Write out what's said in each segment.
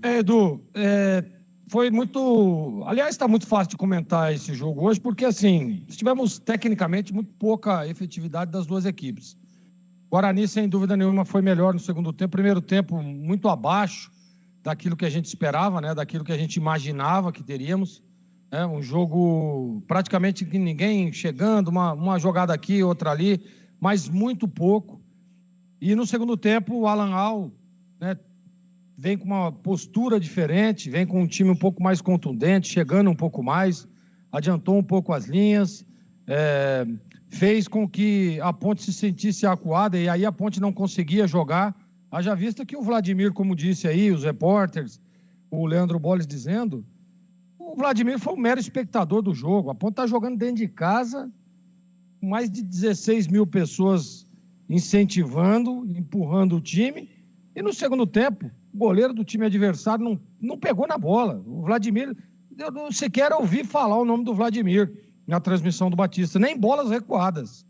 Edu, foi muito... Aliás, está muito fácil de comentar esse jogo hoje, porque, assim, tivemos, tecnicamente, muito pouca efetividade das duas equipes. Guarani, sem dúvida nenhuma, foi melhor no segundo tempo. Primeiro tempo, muito abaixo daquilo que a gente esperava, né? Daquilo que a gente imaginava que teríamos. Um jogo praticamente que ninguém chegando, uma jogada aqui, outra ali, mas muito pouco. E no segundo tempo, o Alan Al, né, vem com uma postura diferente, vem com um time um pouco mais contundente, chegando um pouco mais, adiantou um pouco as linhas, fez com que a Ponte se sentisse acuada e aí a Ponte não conseguia jogar. Haja vista que o Vladimir, como disse aí, os repórteres, o Leandro Bolles dizendo, o Vladimir foi um mero espectador do jogo. A Ponte está jogando dentro de casa, mais de 16 mil pessoas incentivando, empurrando o time. E no segundo tempo, o goleiro do time adversário não pegou na bola. O Vladimir, eu não sequer ouvi falar o nome do Vladimir na transmissão do Batista, nem bolas recuadas.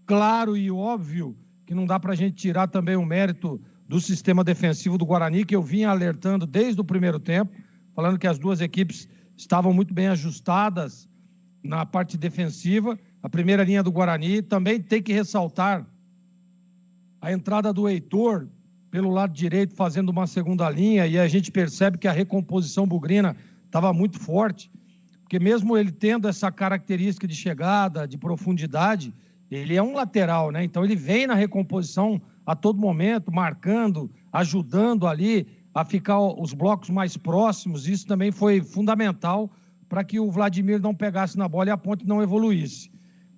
Claro e óbvio que não dá para a gente tirar também o mérito do sistema defensivo do Guarani, que eu vinha alertando desde o primeiro tempo, falando que as duas equipes estavam muito bem ajustadas na parte defensiva. A primeira linha do Guarani também tem que ressaltar a entrada do Heitor pelo lado direito, fazendo uma segunda linha, e a gente percebe que a recomposição bugrina estava muito forte, porque mesmo ele tendo essa característica de chegada, de profundidade, ele é um lateral, né? Então ele vem na recomposição a todo momento, marcando, ajudando ali a ficar os blocos mais próximos. Isso também foi fundamental para que o Vladimir não pegasse na bola e a Ponte não evoluísse.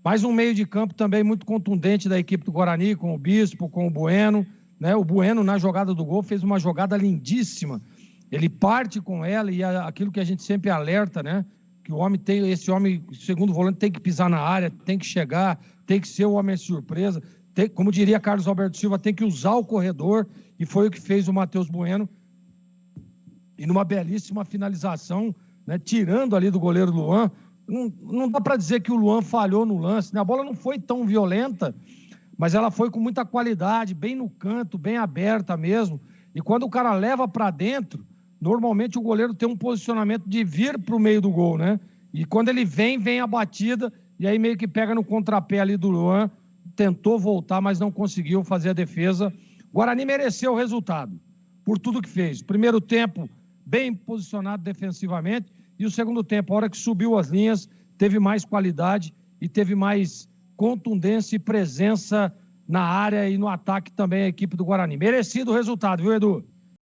Mais um meio de campo também muito contundente da equipe do Guarani, com o Bispo, com o Bueno, né? O Bueno, na jogada do gol, fez uma jogada lindíssima. Ele parte com ela e aquilo que a gente sempre alerta, né? Que esse homem, segundo volante, tem que pisar na área, tem que chegar, tem que ser o homem surpresa. Como diria Carlos Alberto Silva, tem que usar o corredor, e foi o que fez o Matheus Bueno. E numa belíssima finalização, né? Tirando ali do goleiro Luan. Não dá para dizer que o Luan falhou no lance, né? A bola não foi tão violenta, mas ela foi com muita qualidade, bem no canto, bem aberta mesmo. E quando o cara leva para dentro, normalmente o goleiro tem um posicionamento de vir para o meio do gol, né? E quando ele vem a batida, e aí meio que pega no contrapé ali do Luan, tentou voltar, mas não conseguiu fazer a defesa. O Guarani mereceu o resultado, por tudo que fez. Primeiro tempo, bem posicionado defensivamente, e o segundo tempo, a hora que subiu as linhas, teve mais qualidade e teve mais contundência e presença na área e no ataque também a equipe do Guarani. Merecido o resultado, viu, Edu?